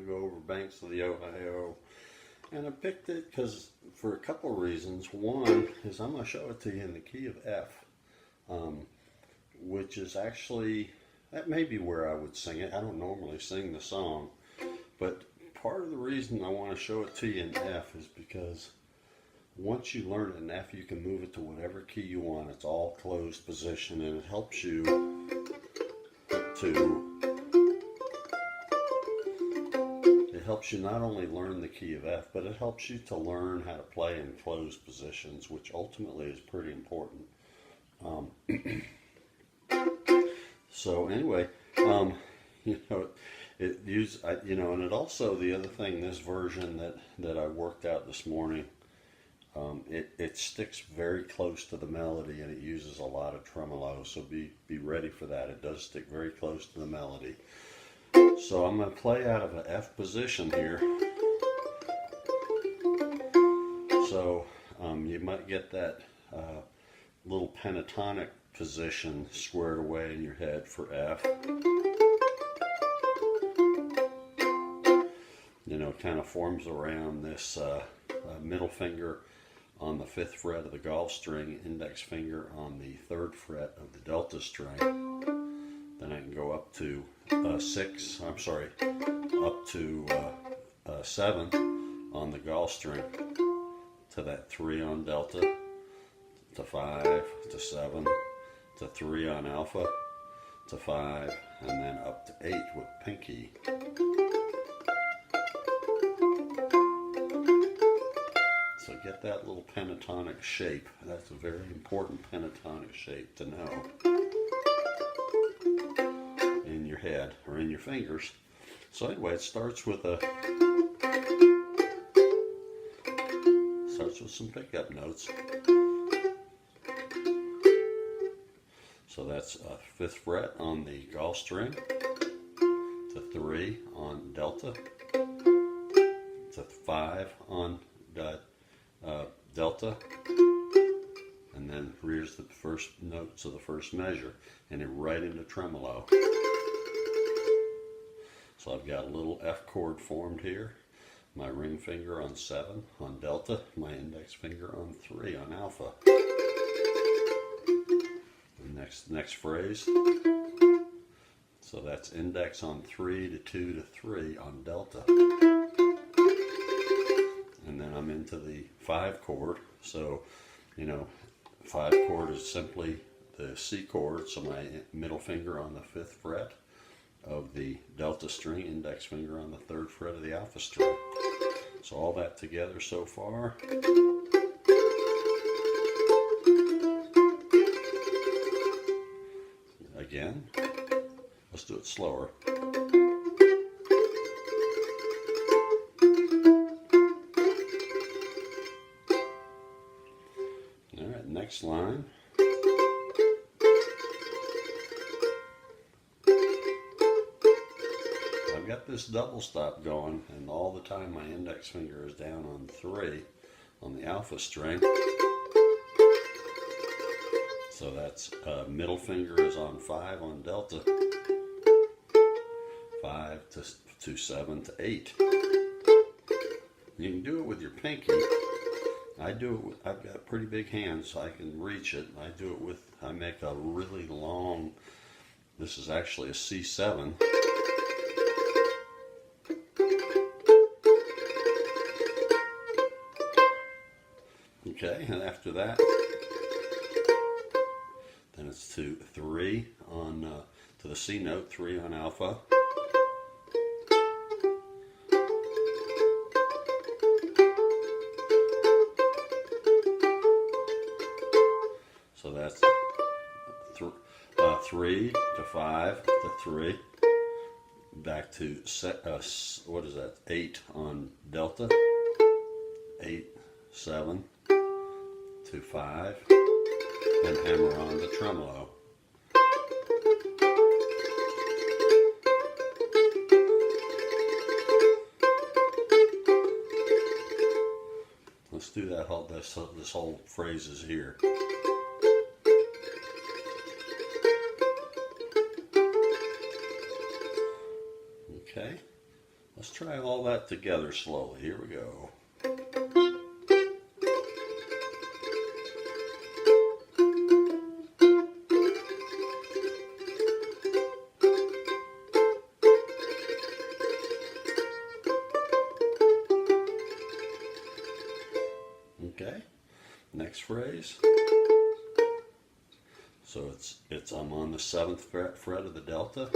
go over banks of the Ohio. And I picked it because for a couple of reasons. One is I'm going to show it to you in the key of F, which is actually, that may be where I would sing it. I don't normally sing the song, but part of the reason I want to show it to you in F is because once you learn it in F, you can move it to whatever key you want. It's all closed position, and it helps you not only learn the key of F, but it helps you to learn how to play in closed positions, which ultimately is pretty important. So anyway, you know, and it also, the other thing, this version that I worked out this morning, it sticks very close to the melody, and it uses a lot of tremolo, so be ready for that. It does stick very close to the melody. So I'm going to play out of an F position here. So you might get that little pentatonic position squared away in your head for F. You know, kind of forms around this middle finger on the 5th fret of the Gauss string, index finger on the 3rd fret of the Delta string. Then I can go up to 7 on the Gauss string, to that 3 on Delta, to 5, to 7, to 3 on Alpha, to 5, and then up to 8 with pinky. So get that little pentatonic shape. That's a very important pentatonic shape to know in your head or in your fingers. So anyway, it starts with some pickup notes. So that's 5th fret on the Gauss string, to 3 on Delta, to 5 on Delta, and then here's the first notes of the first measure, and then right into tremolo. So I've got a little F chord formed here, my ring finger on 7 on Delta, my index finger on 3 on Alpha. The next phrase, so that's index on 3 to 2 to 3 on Delta. And then I'm into the 5 chord. So, you know, 5 chord is simply the C chord, so my middle finger on the 5th fret of the Delta string, index finger on the 3rd fret of the Alpha string. So all that together so far. Again, let's do it slower. Alright, next line. I've got this double stop going, and all the time my index finger is down on 3 on the Alpha string. So that's middle finger is on 5 on Delta, 5 to 7 to 8. You can do it with your pinky. I do it with, I've got pretty big hands, so I can reach it. I do it with, I make a really long, this is actually a C7. Okay, and after that, then it's to 3 on, to the C note, 3 on Alpha. So that's 3 to 5 to 3, back to, what is that, 8 on Delta, 8, 7 to 5, and hammer on the tremolo. Let's do that whole, this whole phrase is here. Okay, let's try all that together slowly. Here we go. Okay, next phrase. So I'm on the 7th fret of the delta.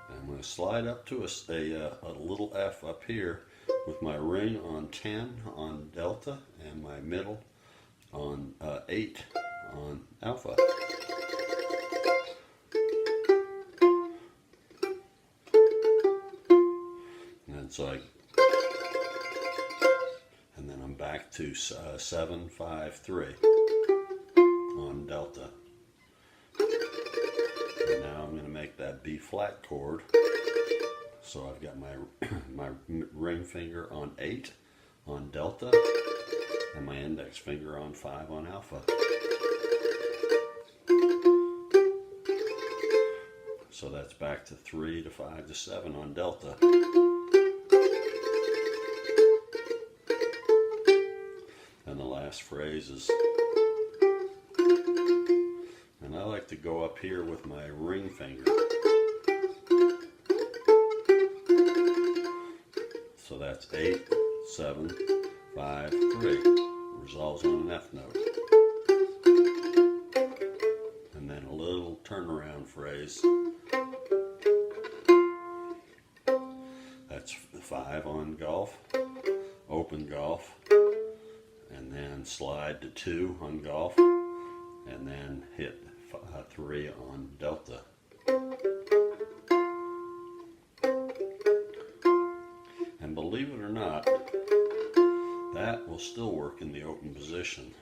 I'm going to slide up to a little F up here with my ring on 10 on delta and my middle on 8 on alpha. And so and then I'm back to 7, 5, 3 on delta. And now I'm going to make that B flat chord. So I've got my ring finger on 8 on delta and my index finger on 5 on alpha. So that's back to 3 to 5 to 7 on delta. And the last phrase is, and I like to go up here with my ring finger. So that's 8, 7, 5, 3. Resolves on an F note. And then a little turnaround phrase. That's 5 on golf, open golf, and then slide to 2 on golf, and then hit 3 on delta. And believe it or not, that will still work in the open position.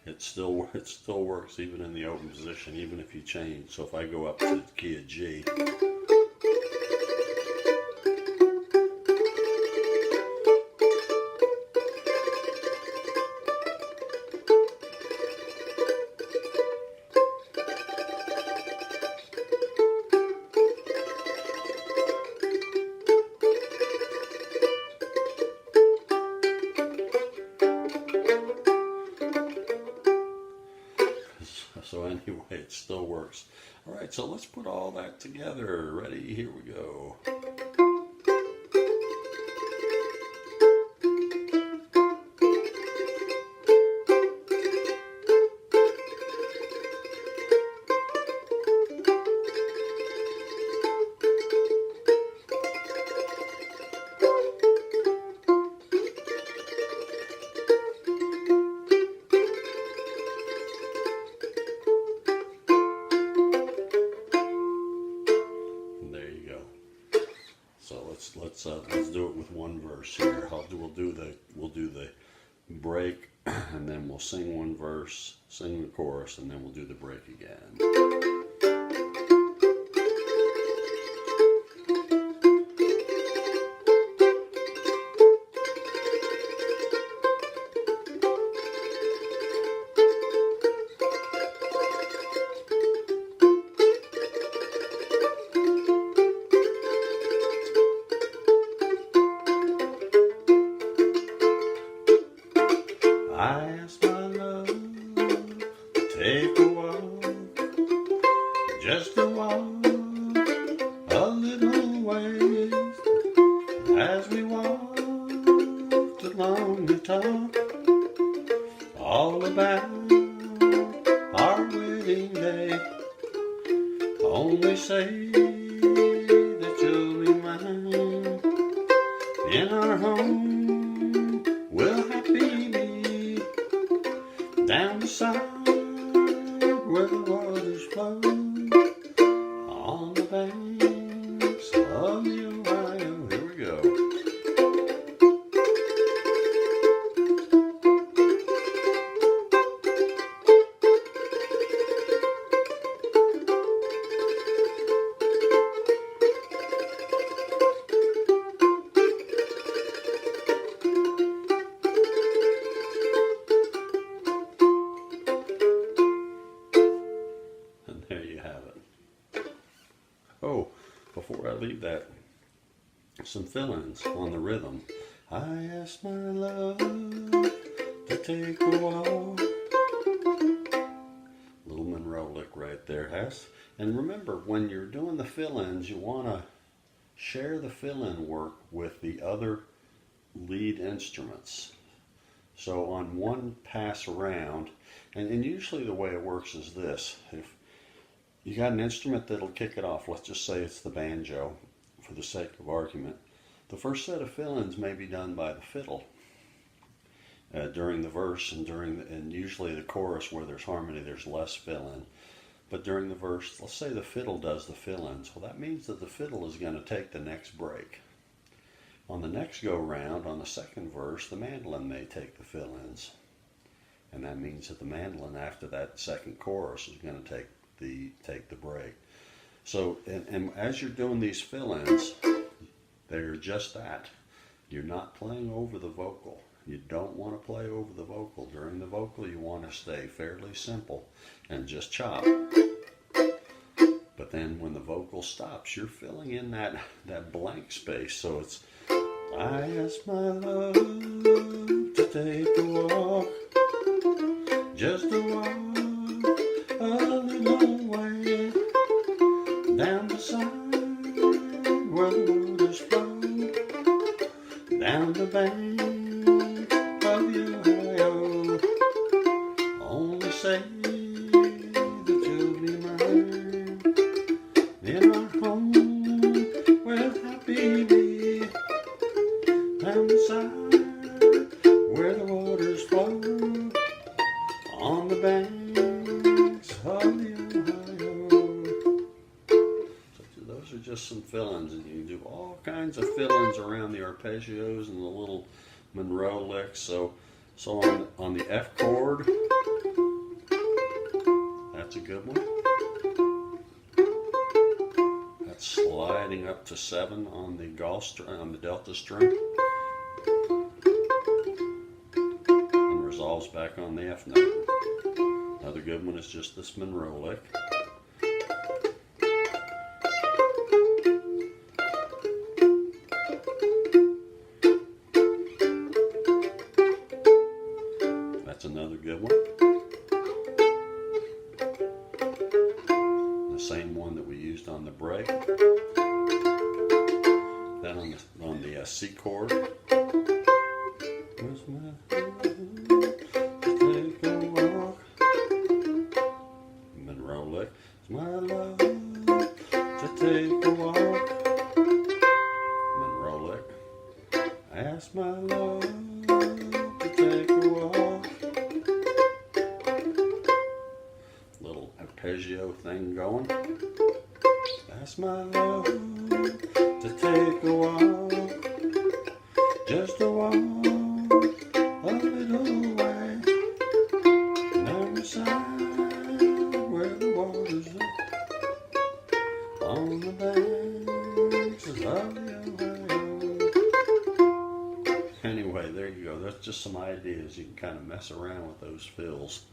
It still works even in the open position, even if you change. So if I go up to the key of G, so anyway, it still works. All right, so let's put all that together. Ready? Here we go. Let's do it with one verse here. We'll do the break, and then we'll sing one verse, sing the chorus, and then we'll do the break again. I asked my love to take a walk, just a walk, a little ways. As we walked along the top, all about our wedding day. Only say that you'll be mine. In our home we'll happily be down the side where the waters flow, on the banks of the Ohio. Here we go. before I leave that, some fill-ins on the rhythm. I asked my love to take a walk. Little Monroe lick right there. And remember, when you're doing the fill-ins, you want to share the fill-in work with the other lead instruments. So on one pass around, and usually the way it works is this. If you got an instrument that'll kick it off, let's just say it's the banjo for the sake of argument. The first set of fill-ins may be done by the fiddle during the verse and usually the chorus where there's harmony, there's less fill-in. But during the verse, let's say the fiddle does the fill-ins. Well, that means that the fiddle is going to take the next break. On the next go-round, on the second verse, the mandolin may take the fill-ins. And that means that the mandolin, after that second chorus, is going to take the break. So, and as you're doing these fill-ins, they're just that. You're not playing over the vocal. You don't want to play over the vocal. During the vocal, you want to stay fairly simple and just chop. But then when the vocal stops, you're filling in that blank space. So it's, I asked my love to take a walk, just a walk, a little way, down the side where the waters flow, down the bank of the Ohio. Only say that you'll be mine in our home with happy be, down the side where the waters flow, on the banks of the Ohio. So those are just some fill-ins, and you can do all kinds of fill-ins around the arpeggios and the little Monroe licks. So on the F chord, that's a good one. That's sliding up to 7 on the on the delta string, and resolves back on the F note. Another good one is just this Monroe lick. That's another good one. The same one that we used on the break. Then on the C chord. Where's my take a walk? Monroe lick. It's my love to take a walk. Monroe lick. I asked my love to take a walk. Little arpeggio thing going. Ask my love to take a walk, just a walk, a little way, down the side where the water's up, on the banks of the Ohio. Anyway, there you go. That's just some ideas. You can kind of mess around with those fills.